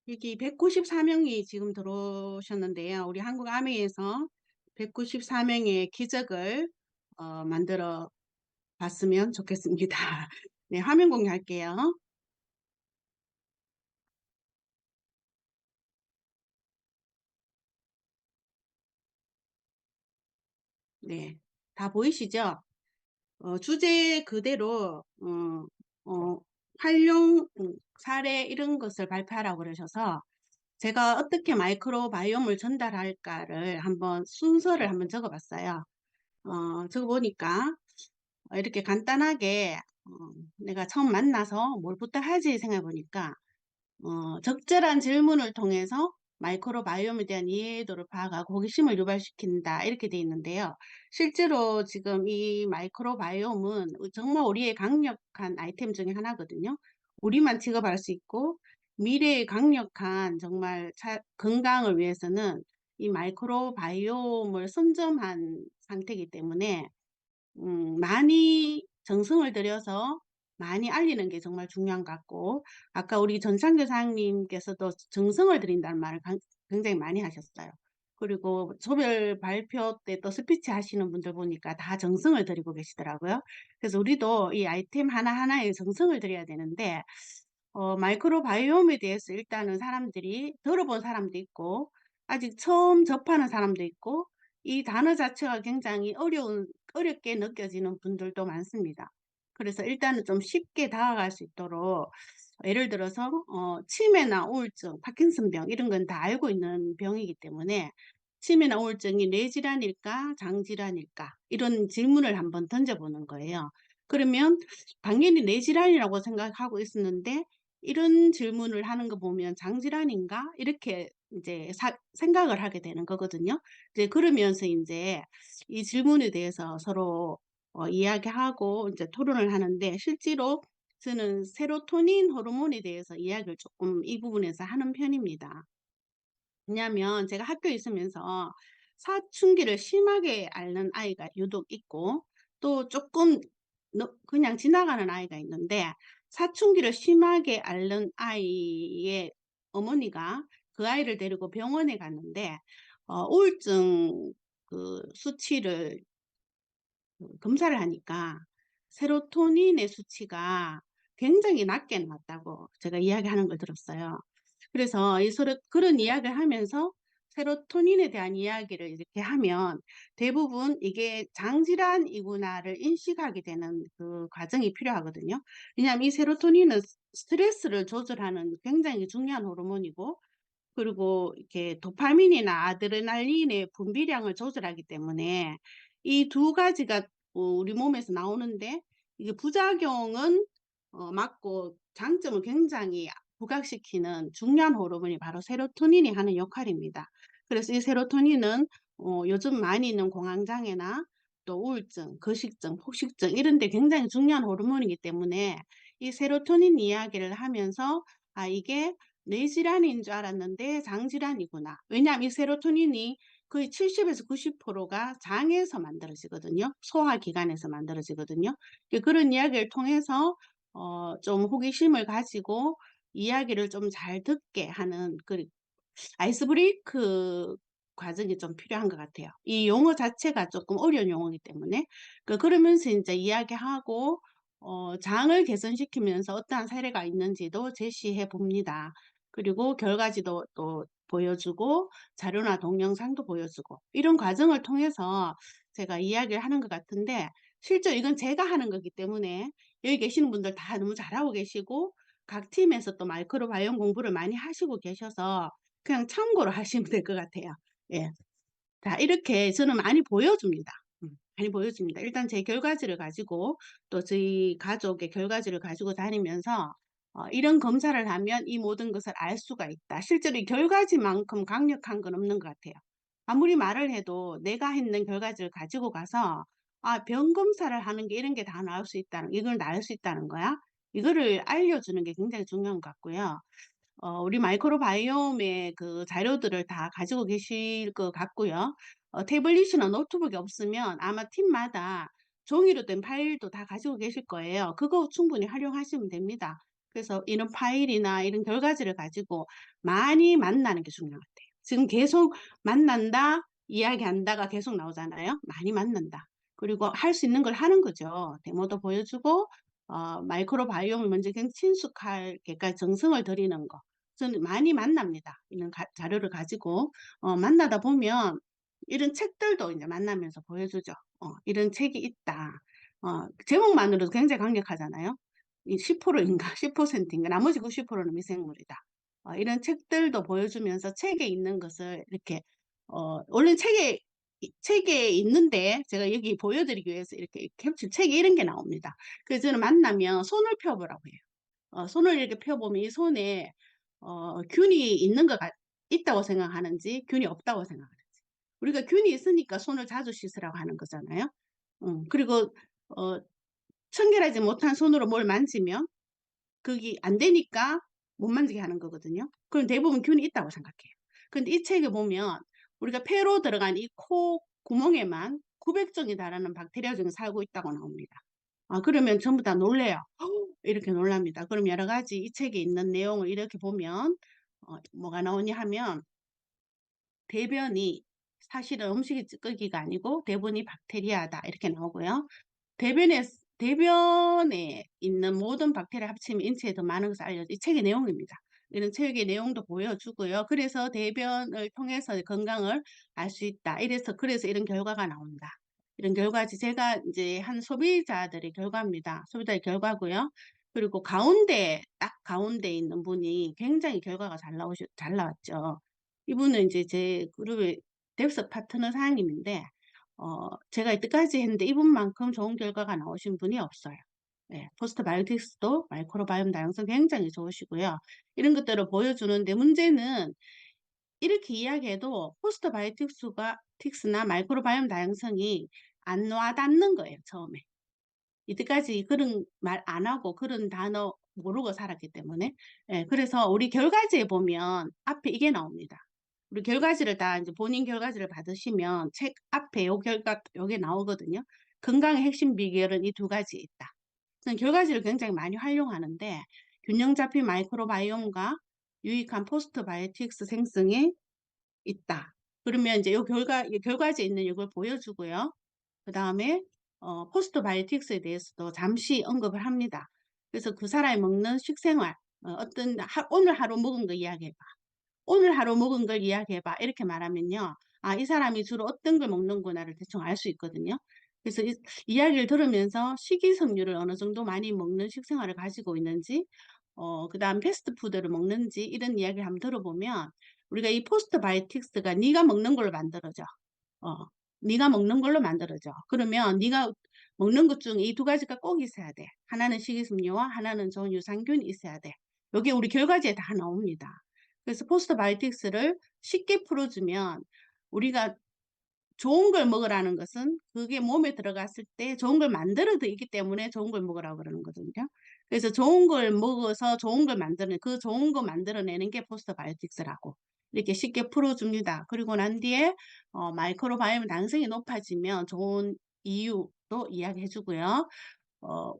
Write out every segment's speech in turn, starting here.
여기 194명이 지금 들어오셨는데요. 우리 한국아메에서 194명의 기적을 만들어 봤으면 좋겠습니다. 네, 화면 공유할게요. 네, 다 보이시죠? 주제 그대로 활용 사례 이런 것을 발표하라고 그러셔서 제가 어떻게 마이크로바이옴을 전달할까를 한번 순서를 한번 적어봤어요. 적어보니까 이렇게 간단하게 내가 처음 만나서 뭘 부탁하지 생각해 보니까 적절한 질문을 통해서 마이크로바이옴에 대한 이해도를 파악하고 호기심을 유발시킨다 이렇게 돼 있는데요. 실제로 지금 이 마이크로바이옴은 정말 우리의 강력한 아이템 중에 하나거든요. 우리만 취급할 수 있고 미래의 강력한 정말 건강을 위해서는 이 마이크로바이옴을 선점한 상태이기 때문에 많이 정성을 들여서 많이 알리는 게 정말 중요한 것 같고, 아까 우리 전창교 사장님께서도 정성을 들인다는 말을 굉장히 많이 하셨어요. 그리고 조별 발표 때 또 스피치 하시는 분들 보니까 다 정성을 들이고 계시더라고요. 그래서 우리도 이 아이템 하나하나에 정성을 들여야 되는데, 마이크로바이옴에 대해서 일단은 사람들이 들어본 사람도 있고, 아직 처음 접하는 사람도 있고, 이 단어 자체가 굉장히 어렵게 느껴지는 분들도 많습니다. 그래서 일단은 좀 쉽게 다가갈 수 있도록 예를 들어서 치매나 우울증, 파킨슨병 이런 건 다 알고 있는 병이기 때문에 치매나 우울증이 뇌질환일까 장질환일까 이런 질문을 한번 던져보는 거예요. 그러면 당연히 뇌질환이라고 생각하고 있었는데 이런 질문을 하는 거 보면 '장질환인가?' 이렇게 이제 생각을 하게 되는 거거든요. 이제 그러면서 인제 이 질문에 대해서 서로 이야기하고 인제 토론을 하는데 실제로 저는 세로토닌 호르몬에 대해서 이야기를 쪼끔 이 부분에서 하는 편입니다. 왜냐하면 제가 학교에 있으면서 사춘기를 심하게 앓는 아이가 유독 있고 또 쪼끔 그냥 지나가는 아이가 있는데 사춘기를 심하게 앓는 아이의 어머니가 그 아이를 데리고 병원에 갔는데 우울증 수치를 검사를 하니까 세로토닌의 수치가 굉장히 낮게 나왔다고 제가 이야기하는 걸 들었어요. 그래서 이 서로 그런 이야기를 하면서 세로토닌에 대한 이야기를 이렇게 하면 대부분 '이게 장질환이구나.'를 인식하게 되는 그 과정이 필요하거든요. 왜냐하면 이 세로토닌은 스트레스를 조절하는 굉장히 중요한 호르몬이고 그리고 이렇게 도파민이나 아드레날린의 분비량을 조절하기 때문에 이 두 가지가 우리 몸에서 나오는데 이게 부작용은 막고 장점을 굉장히 부각시키는 중요한 호르몬이 바로 세로토닌이 하는 역할입니다. 그래서 이 세로토닌은 요즘 많이 있는 공황장애나 또 우울증, 거식증, 폭식증 이런 데 굉장히 중요한 호르몬이기 때문에 이 세로토닌 이야기를 하면서 '아 이게 뇌질환인 줄 알았는데 장질환이구나.' 왜냐하면 이 세로토닌이 거의 70에서 90%가 장에서 만들어지거든요. 소화기관에서 만들어지거든요. 그런 이야기를 통해서 좀 호기심을 가지고 이야기를 좀 잘 듣게 하는 아이스 브레이크 과정이 좀 필요한 것 같아요. 이 용어 자체가 쪼끔 어려운 용어이기 때문에. 그러면서 인제 이야기하고 장을 개선시키면서 어떠한 사례가 있는지도 제시해 봅니다. 그리고 결과지도 또 보여주고 자료나 동영상도 보여주고 이런 과정을 통해서 제가 이야기를 하는 것 같은데 실제로 이건 제가 하는 거기 때문에 여기 계시는 분들 다 너무 잘하고 계시고 각 팀에서 또 마이크로바이옴 공부를 많이 하시고 계셔서 그냥 참고로 하시면 될 것 같아요. 예. 자 이렇게 저는 많이 보여줍니다. 많이 보여줍니다. 일단 제 결과지를 가지고 또 저희 가족의 결과지를 가지고 다니면서 "이런 검사를 하면 이 모든 것을 알 수가 있다." 실제로 이 결과지만큼 강력한 건 없는 것 같아요. 아무리 말을 해도 내가 있는 결과지를 가지고 가서 '아 병 검사를 하는 게 이런 게 다 나을 수 있다는 이걸 나을 수 있다는 거야.' 이거를 알려주는 게 굉장히 중요한 것 같고요. 우리 마이크로바이옴의 그 자료들을 다 가지고 계실 것 같고요. 태블릿이나 노트북이 없으면 아마 팀마다 종이로 된 파일도 다 가지고 계실 거예요. 그거 충분히 활용하시면 됩니다. 그래서 이런 파일이나 이런 결과지를 가지고 많이 만나는 게 중요한 것 같아요. 지금 계속 만난다, 이야기한다가 계속 나오잖아요. 많이 만난다. 그리고 할 수 있는 걸 하는 거죠. 데모도 보여주고, 마이크로바이옴을 먼저 굉장히 친숙하게까지 정성을 들이는 거. 저는 많이 만납니다. 이런 자료를 가지고. 만나다 보면 이런 책들도 이제 만나면서 보여주죠. 이런 책이 있다. 제목만으로도 굉장히 강력하잖아요. 이 10%인가 10%인가 나머지 90%는 미생물이다. 이런 책들도 보여주면서 책에 있는 것을 이렇게 원래 책에 있는데 제가 여기 보여드리기 위해서 이렇게 캡슐 책에 이런 게 나옵니다. 그래서 저는 만나면 손을 펴보라고 해요. 손을 이렇게 펴보면 이 손에 균이 있다고 생각하는지 균이 없다고 생각하는지. 우리가 균이 있으니까 손을 자주 씻으라고 하는 거잖아요. 그리고 어, 청결하지 못한 손으로 뭘 만지면 그게 안 되니까 못 만지게 하는 거거든요. 그럼 대부분 균이 있다고 생각해요. 근데 이 책에 보면 우리가 폐로 들어간 이 코 구멍에만 900종이 달하는 박테리아 중에 살고 있다고 나옵니다. 그러면 전부 다 놀래요. 이렇게 놀랍니다. 그럼 여러 가지 이 책에 있는 내용을 이렇게 보면 뭐가 나오냐 하면 대변이 사실은 음식이 찌꺼기가 아니고 대부분이 박테리아다 이렇게 나오고요. 대변에 있는 모든 박테리아 합치면 인체에 더 많은 것을 알려줘. 이 책의 내용입니다. 이런 책의 내용도 보여주고요. 그래서 대변을 통해서 건강을 알 수 있다. 그래서 이런 결과가 나온다. 이런 결과지 제가 이제 한 소비자들의 결과입니다. 소비자의 결과고요. 그리고 딱 가운데 있는 분이 굉장히 결과가 잘 나왔죠. 이분은 이제 제 그룹의 뎁스 파트너 사장님인데, 제가 이때까지 했는데 이분만큼 좋은 결과가 나오신 분이 없어요. 네, 포스트 바이오틱스도 마이크로바이옴 다양성 굉장히 좋으시고요. 이런 것들을 보여주는데 문제는 이렇게 이야기해도 포스트 바이오틱스나 마이크로바이옴 다양성이 안 와닿는 거예요, 처음에. 이때까지 그런 말 안 하고 그런 단어 모르고 살았기 때문에. 예, 그래서 우리 결과지에 보면 앞에 이게 나옵니다. 우리 결과지를 다 이제 본인 결과지를 받으시면 책 앞에 요게 나오거든요. 건강의 핵심 비결은 이 두 가지 있다. 저는 결과지를 굉장히 많이 활용하는데 균형 잡힌 마이크로바이옴과 유익한 포스트바이오틱스 생성에 있다. 그러면 이제 이 결과지에 있는 이걸 보여주고요. 그 다음에 포스트바이오틱스에 대해서도 잠시 언급을 합니다. 그래서 그 사람이 먹는 식생활, 오늘 하루 먹은 거 이야기해봐. 오늘 하루 먹은 걸 이야기해봐. 이렇게 말하면요. 이 사람이 주로 어떤 걸 먹는구나를 대충 알 수 있거든요. 그래서 이야기를 들으면서 식이섬유를 어느 정도 많이 먹는 식생활을 가지고 있는지, 그 다음 패스트푸드를 먹는지 이런 이야기를 한번 들어보면 우리가 이 포스트바이오틱스가 네가 먹는 걸로 만들어져. 어, 네가 먹는 걸로 만들어져. 그러면 네가 먹는 것 중에 이 두 가지가 꼭 있어야 돼. 하나는 식이섬유와 하나는 좋은 유산균이 있어야 돼. 여기 우리 결과지에 다 나옵니다. 그래서 포스트바이오틱스를 쉽게 풀어주면 우리가 좋은 걸 먹으라는 것은 그게 몸에 들어갔을 때 좋은 걸 만들어들이기 때문에 좋은 걸 먹으라고 그러는 거거든요. 그래서 좋은 걸 먹어서 좋은 걸 그 좋은 거 만들어내는 게 포스트바이오틱스라고 이렇게 쉽게 풀어줍니다. 그리고 난 뒤에 마이크로바이옴 당성이 높아지면 좋은 이유도 이야기해주고요. 어,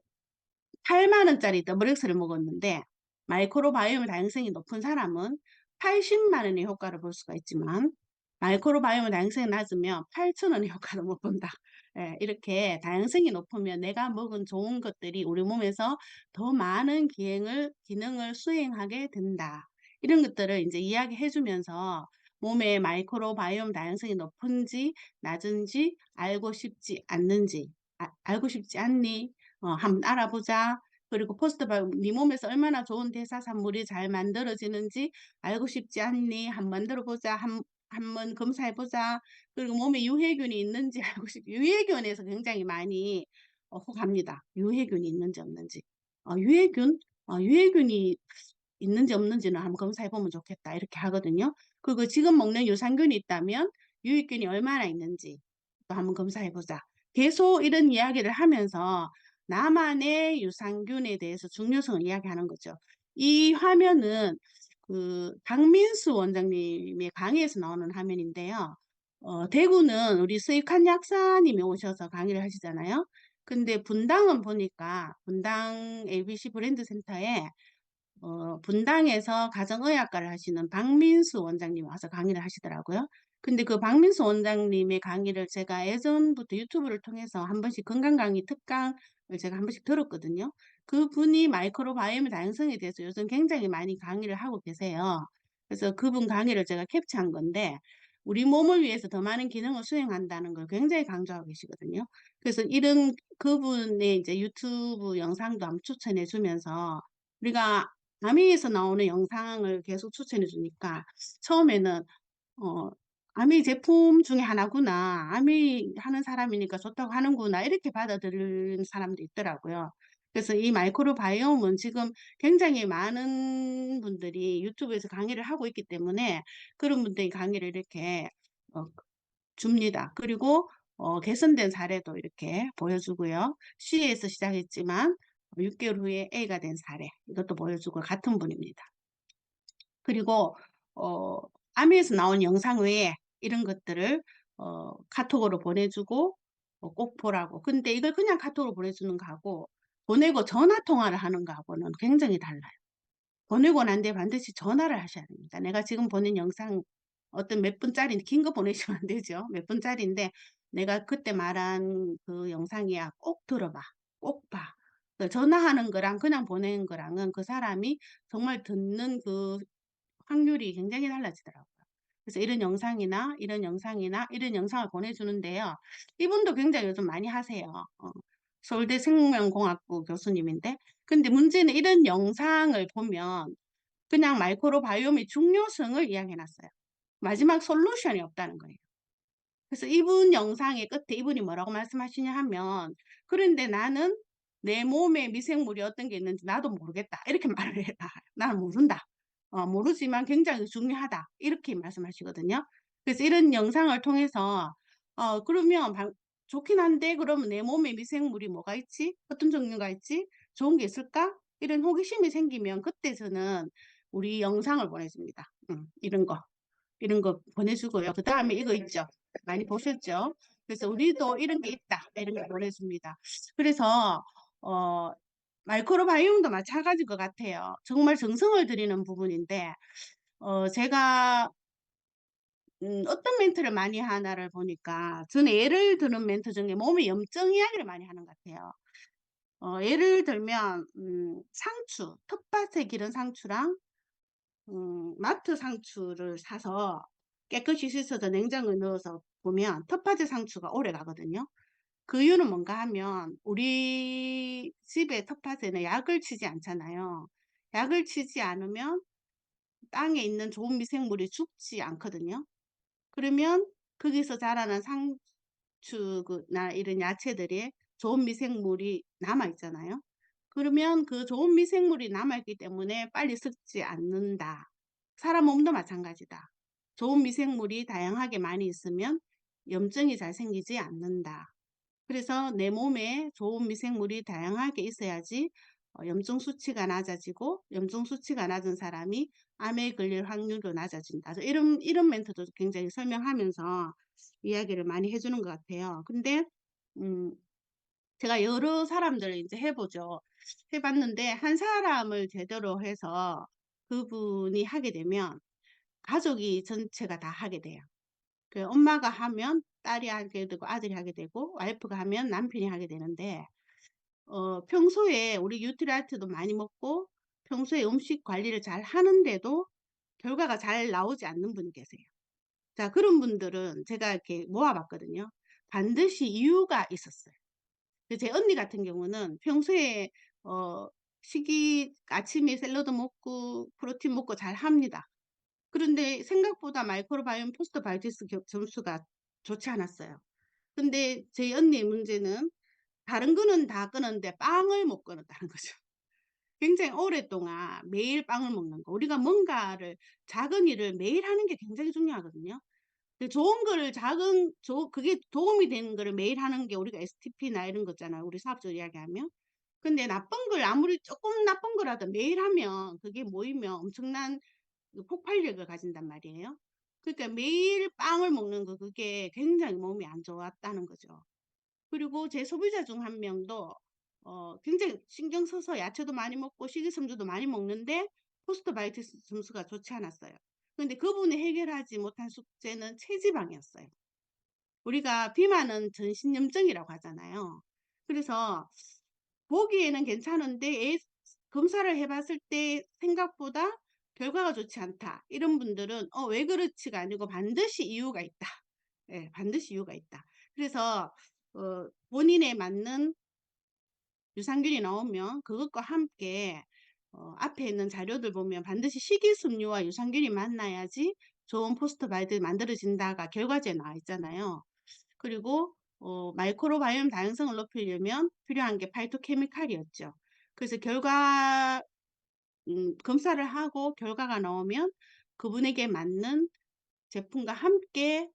8만 원짜리 더블엑스를 먹었는데 마이크로바이옴 다양성이 높은 사람은 80만 원의 효과를 볼 수가 있지만 마이크로바이옴 다양성이 낮으면 8천 원의 효과를 못 본다. 예, 이렇게 다양성이 높으면 내가 먹은 좋은 것들이 우리 몸에서 더 많은 기능을 수행하게 된다. 이런 것들을 이제 이야기해 주면서 몸의 마이크로바이옴 다양성이 높은지 낮은지 알고 싶지 않니? 한번 알아보자. 그리고 네 몸에서 얼마나 좋은 대사산물이 잘 만들어지는지 알고 싶지 않니? 한번 만들어보자. 한번 검사해보자. 그리고 몸에 유해균이 있는지 유해균에서 굉장히 많이 혹합니다. 유해균이 있는지 없는지. 유해균이 있는지 없는지는 한번 검사해보면 좋겠다. 이렇게 하거든요. 그리고 지금 먹는 유산균이 있다면 유익균이 얼마나 있는지 또 한번 검사해보자. 계속 이런 이야기를 하면서 나만의 유산균에 대해서 중요성을 이야기하는 거죠. 이 화면은 그 박민수 원장님의 강의에서 나오는 화면인데요. 대구는 우리 수익한 약사님이 오셔서 강의를 하시잖아요. 근데 분당은 보니까 분당 ABC 브랜드 센터에 분당에서 가정의학과를 하시는 박민수 원장님이 와서 강의를 하시더라고요. 근데 그 박민수 원장님의 강의를 제가 예전부터 유튜브를 통해서 한 번씩 건강 강의 특강을 제가 한 번씩 들었거든요. 그분이 마이크로바이옴 다양성에 대해서 요즘 굉장히 많이 강의를 하고 계세요. 그래서 그분 강의를 제가 캡처한 건데 우리 몸을 위해서 더 많은 기능을 수행한다는 걸 굉장히 강조하고 계시거든요. 그래서 이런 그분의 이제 유튜브 영상도 한번 추천해 주면서 우리가 아미에서 나오는 영상을 계속 추천해 주니까 처음에는 어 '아미 제품 중에 하나구나. 아미 하는 사람이니까 좋다고 하는구나.' 이렇게 받아들이는 사람도 있더라고요. 그래서 이 마이크로바이옴은 지금 굉장히 많은 분들이 유튜브에서 강의를 하고 있기 때문에 그런 분들이 강의를 이렇게 어 줍니다. 그리고 개선된 사례도 이렇게 보여주고요. C에서 시작했지만 6 개월 후에 A가 된 사례 이것도 보여주고 같은 분입니다. 그리고 어 아미에서 나온 영상 외에 이런 것들을 카톡으로 보내주고 꼭 보라고. 근데 이걸 그냥 카톡으로 보내주는 거하고 보내고 전화 통화를 하는 거하고는 굉장히 달라요. 보내고 난 뒤에 반드시 전화를 하셔야 됩니다. 내가 지금 보낸 영상 어떤 몇 분짜리 긴 거 보내시면 안 되죠. 몇 분짜리인데 "내가 그때 말한 그 영상이야. 꼭 들어 봐. 꼭 봐." 그 전화하는 거랑 그냥 보내는 거랑은 그 사람이 정말 듣는 그 확률이 굉장히 달라지더라고요. 그래서 이런 영상을 보내주는데요. 이분도 굉장히 요즘 많이 하세요. 서울대 생명공학부 교수님인데 근데 문제는 이런 영상을 보면 그냥 마이크로바이옴의 중요성을 이야기해 놨어요. 마지막 솔루션이 없다는 거예요. 그래서 이분 영상의 끝에 이분이 뭐라고 말씀하시냐 하면 "그런데 나는 내 몸에 미생물이 어떤 게 있는지 나도 모르겠다." 이렇게 말을 해요. "나는 모른다. 모르지만 굉장히 중요하다." 이렇게 말씀하시거든요. 그래서 이런 영상을 통해서 그러면 좋긴 한데 그러면 '내 몸에 미생물이 뭐가 있지? 어떤 종류가 있지? 좋은 게 있을까?' 이런 호기심이 생기면 그때 저는 우리 영상을 보내줍니다. 이런 거. 이런 거 보내주고요. 그다음에 이거 있죠. 많이 보셨죠? 그래서 "우리도 이런 게 있다." 이런 거 보내줍니다. 그래서 어 마이크로바이옴도 마찬가지일 것 같아요. 정말 정성을 들이는 부분인데 제가 어떤 멘트를 많이 하나를 보니까 저는 예를 드는 멘트 중에 몸의 염증 이야기를 많이 하는 것 같아요. 예를 들면 상추, 텃밭에 기른 상추랑 마트 상추를 사서 깨끗이 씻어서 냉장고에 넣어서 보면 텃밭의 상추가 오래가거든요. 그 이유는 뭔가 하면 우리 집의 텃밭에는 약을 치지 않잖아요. 약을 치지 않으면 땅에 있는 좋은 미생물이 죽지 않거든요. 그러면 거기서 자라는 상추 나 이런 야채들이 좋은 미생물이 남아 있잖아요. 그러면 그 좋은 미생물이 남아 있기 때문에 빨리 썩지 않는다. 사람 몸도 마찬가지다. 좋은 미생물이 다양하게 많이 있으면 염증이 잘 생기지 않는다. 그래서 내 몸에 좋은 미생물이 다양하게 있어야지 염증 수치가 낮아지고 염증 수치가 낮은 사람이 암에 걸릴 확률도 낮아진다. 그래서 이런 멘트도 굉장히 설명하면서 이야기를 많이 해 주는 것 같아요. 근데 음 제가 여러 사람들을 인제 해 보죠. 해 봤는데 한 사람을 제대로 해서 그분이 하게 되면 가족이 전체가 다 하게 돼요. 그 엄마가 하면 딸이 하게 되고 아들이 하게 되고 와이프가 하면 남편이 하게 되는데 평소에 우리 뉴트리아트도 많이 먹고 평소에 음식 관리를 잘 하는데도 결과가 잘 나오지 않는 분이 계세요. 자 그런 분들은 제가 이렇게 모아 봤거든요. 반드시 이유가 있었어요. 그 제 언니 같은 경우는 평소에 어 식이 아침에 샐러드 먹고 프로틴 먹고 잘합니다. 그런데 생각보다 마이크로바이옴 포스트바이오티스 점수가 좋지 않았어요. 근데 제 언니의 문제는 다른 거는 다 끊었는데 빵을 못 끊었다는 거죠. 굉장히 오랫동안 매일 빵을 먹는 거. 우리가 뭔가를 작은 일을 매일 하는 게 굉장히 중요하거든요. 근데 좋은 거를 그게 도움이 되는 거를 매일 하는 게 우리가 STP나 이런 거잖아요, 우리 사업적으로 이야기하면. 근데 나쁜 걸 아무리 쪼끔 나쁜 거라도 매일 하면 그게 모이면 엄청난 그 폭발력을 가진단 말이에요. 그러니까 매일 빵을 먹는 거 그게 굉장히 몸에 안 좋았다는 거죠. 그리고 제 소비자 중 한 명도 굉장히 신경 써서 야채도 많이 먹고 식이섬유도 많이 먹는데 포스트바이오틱 점수가 좋지 않았어요. 근데 그분이 해결하지 못한 숙제는 체지방이었어요. 우리가 비만은 전신염증이라고 하잖아요. 그래서 보기에는 괜찮은데 검사를 해 봤을 때 생각보다 결과가 좋지 않다. 이런 분들은 왜 그렇지가 아니고 반드시 이유가 있다. 예, 반드시 이유가 있다. 그래서 본인에 맞는 유산균이 나오면 그것과 함께 앞에 있는 자료들 보면 반드시 식이섬유와 유산균이 만나야지 좋은 포스트바이오틱이 만들어진다가 결과지에 나와 있잖아요. 그리고 마이크로바이옴 다양성을 높이려면 필요한 게 파이토케미칼이었죠. 그래서 검사를 하고 결과가 나오면 그분에게 맞는 제품과 함께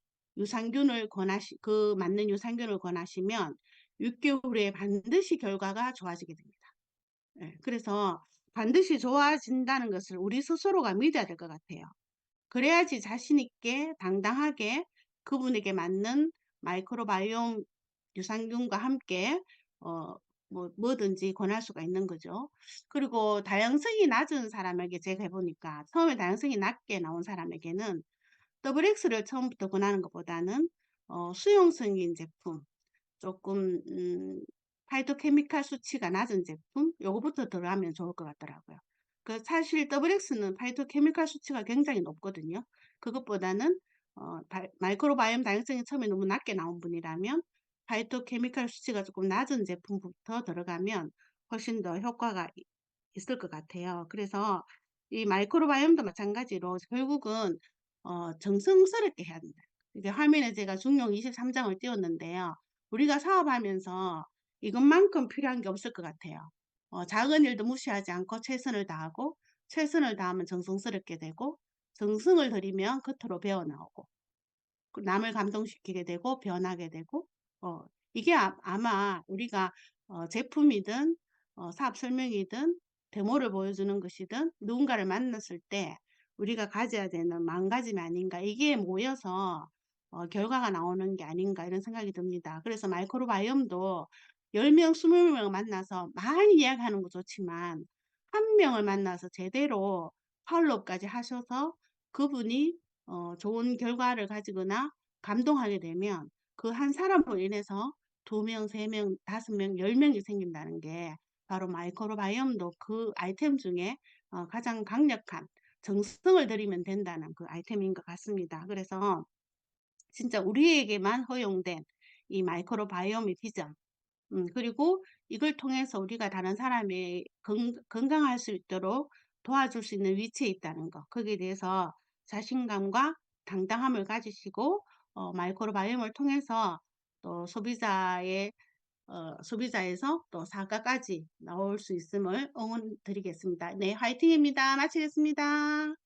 그 맞는 유산균을 권하시면 6개월 후에 반드시 결과가 좋아지게 됩니다. 예, 그래서 반드시 좋아진다는 것을 우리 스스로가 믿어야 될 것 같아요. 그래야지 자신 있게 당당하게 그분에게 맞는 마이크로바이옴 유산균과 함께 어 뭐든지 권할 수가 있는 거죠. 그리고 다양성이 낮은 사람에게 제가 해 보니까 처음에 다양성이 낮게 나온 사람에게는 더블 X를 처음부터 권하는 것보다는 수용성인 제품, 조금 파이토케미칼 수치가 낮은 제품 요거부터 들어가면 좋을 것 같더라고요. 사실 더블 X는 파이토케미칼 수치가 굉장히 높거든요. 그것보다는 마이크로바이옴 다양성이 처음에 너무 낮게 나온 분이라면 파이토케미칼 수치가 조금 낮은 제품부터 들어가면 훨씬 더 효과가 있을 것 같아요. 그래서 이 마이크로바이옴도 마찬가지로 결국은 정성스럽게 해야 된다. 이게 화면에 제가 중용 23장을 띄웠는데요. 우리가 사업하면서 이것만큼 필요한 게 없을 것 같아요. 작은 일도 무시하지 않고 최선을 다하고 최선을 다하면 정성스럽게 되고 정성을 들이면 겉으로 배어 나오고 남을 감동시키게 되고 변하게 되고 이게 아마 우리가 제품이든 사업 설명이든 데모를 보여주는 것이든 누군가를 만났을 때 우리가 가져야 되는 마음가짐이 아닌가 이게 모여서 결과가 나오는 게 아닌가 이런 생각이 듭니다. 그래서 마이크로바이옴도 10명, 20명 만나서 많이 이야기하는 거 좋지만 한 명을 만나서 제대로 팔로우까지 하셔서 그분이 좋은 결과를 가지거나 감동하게 되면 그 한 사람으로 인해서 2명, 3명, 5명, 10명이 생긴다는 게 바로 마이크로바이옴도 그 아이템 중에 가장 강력한 정성을 들이면 된다는 그 아이템인 것 같습니다. 그래서 진짜 우리에게만 허용된 이 마이크로바이옴의 비전, 그리고 이걸 통해서 우리가 다른 사람이 건강할 수 있도록 도와줄 수 있는 위치에 있다는 거. 거기에 대해서 자신감과 당당함을 가지시고 마이크로바이옴을 통해서 또 소비자에서 또 사과까지 나올 수 있음을 응원드리겠습니다. 네, 화이팅입니다. 마치겠습니다.